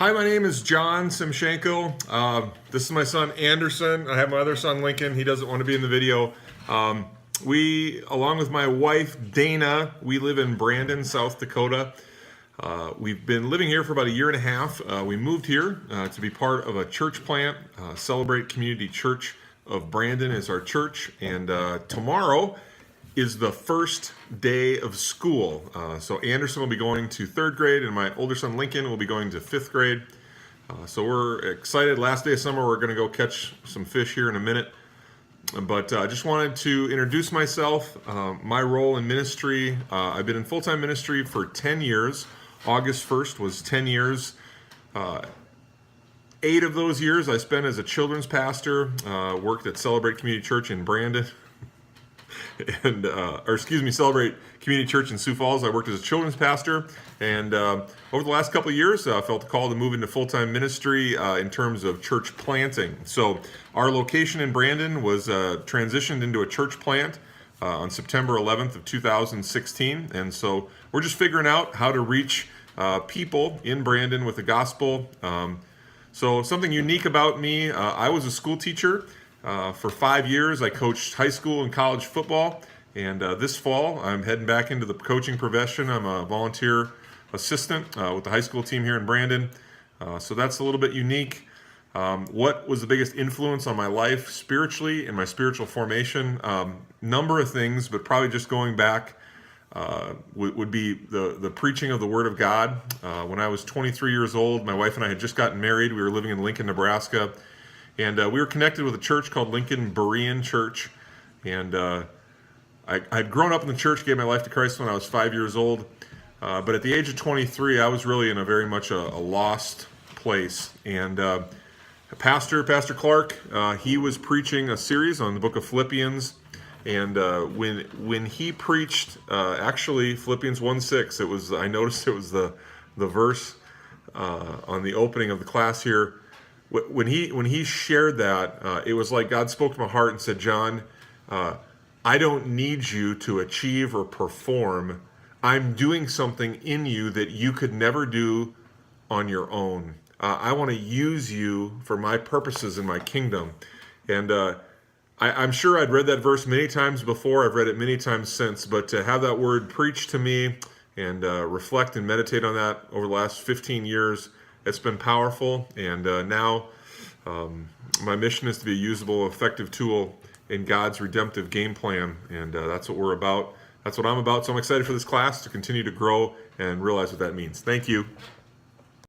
Hi, my name is John Simchenko. This is my son Anderson. I have my other son Lincoln. He doesn't want to be in the video. We, along with my wife Dana, we live in Brandon, South Dakota. We've been living here for about a year and a half. We moved here to be part of a church plant. Celebrate Community Church of Brandon is our church, and tomorrow is the first day of school. So Anderson will be going to third grade, and my older son Lincoln will be going to fifth grade. So we're excited. Last day of summer, we're going to go catch some fish here in a minute. But I just wanted to introduce myself, my role in ministry. I've been in full-time ministry for 10 years. August 1st was 10 years. 8 of those years I spent as a children's pastor, worked at Celebrate Community Church in Brandon. Celebrate Community Church in Sioux Falls. I worked as a children's pastor, and over the last couple of years, I felt the call to move into full-time ministry in terms of church planting. So our location in Brandon was transitioned into a church plant on September 11th of 2016, and so we're just figuring out how to reach people in Brandon with the gospel. So something unique about me, I was a school teacher. For 5 years, I coached high school and college football, and this fall, I'm heading back into the coaching profession. I'm a volunteer assistant with the high school team here in Brandon, so that's a little bit unique. What was the biggest influence on my life spiritually and my spiritual formation? Number of things, but probably just going back would be the preaching of the Word of God. When I was 23 years old, my wife and I had just gotten married. We were living in Lincoln, Nebraska. And we were connected with a church called Lincoln Berean Church. And I'd grown up in the church, gave my life to Christ when I was 5 years old. But at the age of 23, I was really in a very much a lost place. And Pastor Clark, he was preaching a series on the book of Philippians. And when he preached, actually Philippians 1:6, I noticed it was the verse on the opening of the class here. When he shared that, it was like God spoke to my heart and said, John, I don't need you to achieve or perform. I'm doing something in you that you could never do on your own. I want to use you for my purposes in my kingdom. And I'm sure I'd read that verse many times before. I've read it many times since. But to have that word preached to me and reflect and meditate on that over the last 15 years, it's been powerful, and now my mission is to be a usable, effective tool in God's redemptive game plan, and that's what we're about. That's what I'm about, so I'm excited for this class to continue to grow and realize what that means. Thank you.